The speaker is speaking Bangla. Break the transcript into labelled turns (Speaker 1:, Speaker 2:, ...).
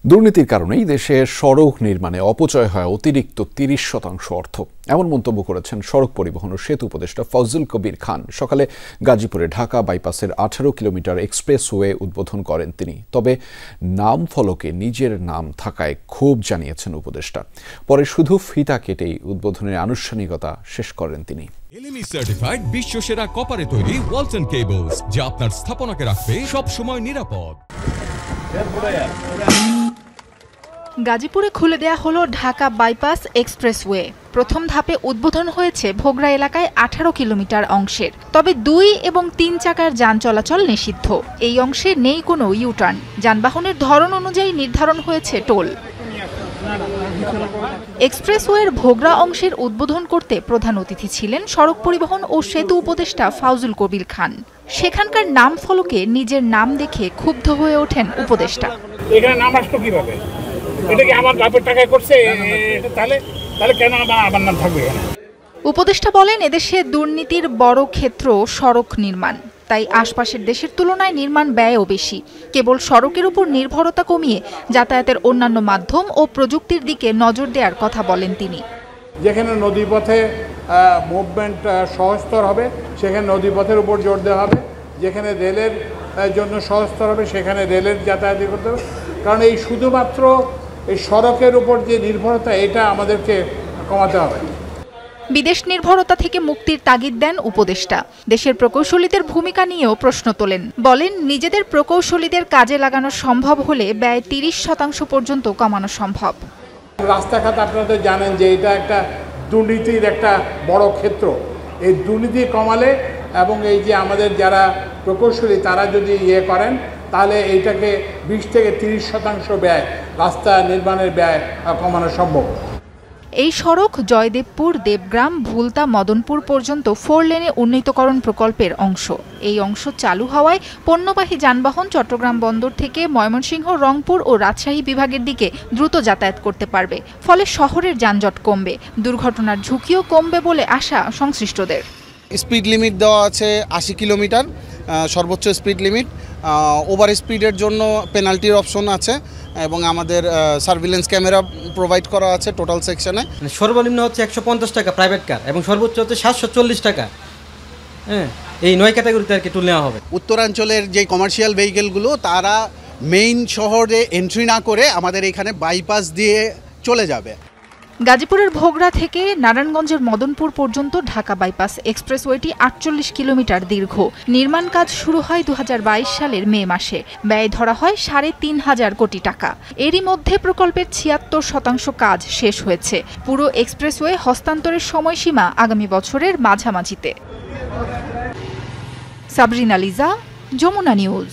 Speaker 1: দুর্নীতির কারণেই দেশে সড়ক নির্মাণে অপচয় হয় অতিরিক্ত ৩০% অর্থ, এমন মন্তব্য করেছেন সড়ক পরিবহন ও সেতু উপদেষ্টা ফজলুল কবির খান। সকালে গাজীপুরে ঢাকা বাইপাসের ১৮ কিলোমিটার এক্সপ্রেসওয়ে উদ্বোধন করেন তিনি। তবে নাম ফলকে নিজের নাম থাকায় ক্ষোভ জানিয়েছেন উপদেষ্টা। পরে শুধু ফিতা কেটেই উদ্বোধনের আনুষ্ঠানিকতা শেষ করেন তিনি।
Speaker 2: এলএমই সার্টিফাইড বিশ্বসেরা কপারে তৈরি ওয়ালটন কেবলস, যা আপনার স্থাপনাকে রাখবে সব সময় নিরাপদ।
Speaker 3: গাজীপুরে খুলে দেয়া হলো ঢাকা বাইপাস এক্সপ্রেসওয়ে। প্রথম ধাপে উদ্বোধন হয়েছে ভোগড়া এলাকায় ১৮ কিলোমিটার অংশের। তবে ২ এবং ৩ চাকার যান চলাচল নিষিদ্ধ। এই অংশে নেই কোনো ইউটার্ন। যানবাহনের ধরন অনুযায়ী নির্ধারণ হয়েছে টোল। এক্সপ্রেসওয়ের ভোগড়া অংশের উদ্বোধন করতে প্রধান অতিথি ছিলেন সড়ক পরিবহন ও সেতু উপদেষ্টা ফজলুল কবির খান। সেখানকার নাম ফলকে নিজের নাম দেখে ক্ষুব্ধ হয়ে ওঠেন উপদেষ্টা।
Speaker 4: এখানে নাম আসলো কিভাবে? এটা কি আমার বাপের টাকায় করছে? তাহলে কেন আমার নাম থাকবে এখানে?
Speaker 3: উপদেষ্টা বলেন, এদেশে দুর্নীতির বড় ক্ষেত্র সড়ক নির্মাণ। তাই আশপাশের দেশের তুলনায় নির্মাণ ব্যয়ও বেশি। কেবল সড়কের উপর নির্ভরতা কমিয়ে যাতায়াতের অন্যান্য মাধ্যম ও প্রযুক্তির দিকে নজর দেওয়ার কথা বলেন তিনি।
Speaker 4: যেখানে নদীপথে মুভমেন্ট সহজতর হবে সেখানে নদীপথের উপর জোর দেওয়া হবে, যেখানে রেলের জন্য সহজতর হবে সেখানে রেলের যাতায়াত করতে হবে। কারণ এই শুধুমাত্র এই সড়কের উপর যে নির্ভরতা, এটা আমাদেরকে কমাতে হবে।
Speaker 3: বিদেশ নির্ভরতা থেকে মুক্তির তাগিদ দেন উপদেষ্টা। দেশের প্রকৌশলীদের ভূমিকা নিয়েও প্রশ্ন তোলেন। বলেন, নিজেদের প্রকৌশলীদের কাজে লাগানো সম্ভব হলে ব্যয় ৩০% পর্যন্ত কমানো সম্ভব।
Speaker 4: রাস্তাঘাট আপনারা জানেন যে এটা একটা দুর্নীতির একটা বড় ক্ষেত্র। এই দুর্নীতি কমালে এবং এই যে আমাদের যারা প্রকৌশলী তারা যদি করেন, তাহলে এইটাকে ২০ থেকে ৩০% ব্যয়, রাস্তা নির্মাণের ব্যয় কমানো সম্ভব।
Speaker 3: এই সড়ক জয়দেবপুর, দেবগ্রাম, ভুলতা, মদনপুর পর্যন্ত 4 লেনে উন্নীতকরণ প্রকল্পের অংশ। এই অংশ চালু হওয়ায় পণ্যবাহী যানবাহন চট্টগ্রাম বন্দর থেকে ময়মনসিংহ, রংপুর ও রাজশাহী বিভাগের দিকে দ্রুত যাতায়াত করতে পারবে। ফলে শহরের যানজট কমবে, দুর্ঘটনার ঝুঁকিও কমবে বলে আশা সংশ্লিষ্টদের।
Speaker 5: স্পিড লিমিট দেওয়া আছে ৮০ কিলোমিটার সর্বোচ্চ স্পিড লিমিট। ওভার স্পিডের জন্য পেনাল্টির অপশন আছে এবং আমাদের সার্ভিলেন্স ক্যামেরা প্রোভাইড করা আছে টোটাল সেকশনে।
Speaker 6: সর্বনিম্ন হচ্ছে ১৫০ টাকা প্রাইভেট কার এবং সর্বোচ্চ হচ্ছে ৭৪০ টাকা। এই ৯ ক্যাটাগরিতে আর কি টুল নেওয়া হবে।
Speaker 5: উত্তরাঞ্চলের যে কমার্শিয়াল ভেহিকেলগুলো তারা মেইন শহরে এন্ট্রি না করে আমাদের এখানে বাইপাস দিয়ে চলে যাবে।
Speaker 3: গাজীপুরের ভোগড়া থেকে নারায়ণগঞ্জের মদনপুর পর্যন্ত ঢাকা বাইপাস এক্সপ্রেসওয়েটি ৪৮ কিলোমিটার দীর্ঘ। নির্মাণ কাজ শুরু হয় ২০২২ সালের মে মাসে। ব্যয় ধরা হয় ৩৫০০ কোটি টাকা। এরই মধ্যে প্রকল্পের ৭৬% কাজ শেষ হয়েছে। পুরো এক্সপ্রেসওয়ে হস্তান্তরের সময়সীমা আগামী বছরের মাঝামাঝিতে। সাবরিনা লিজা, যমুনা নিউজ।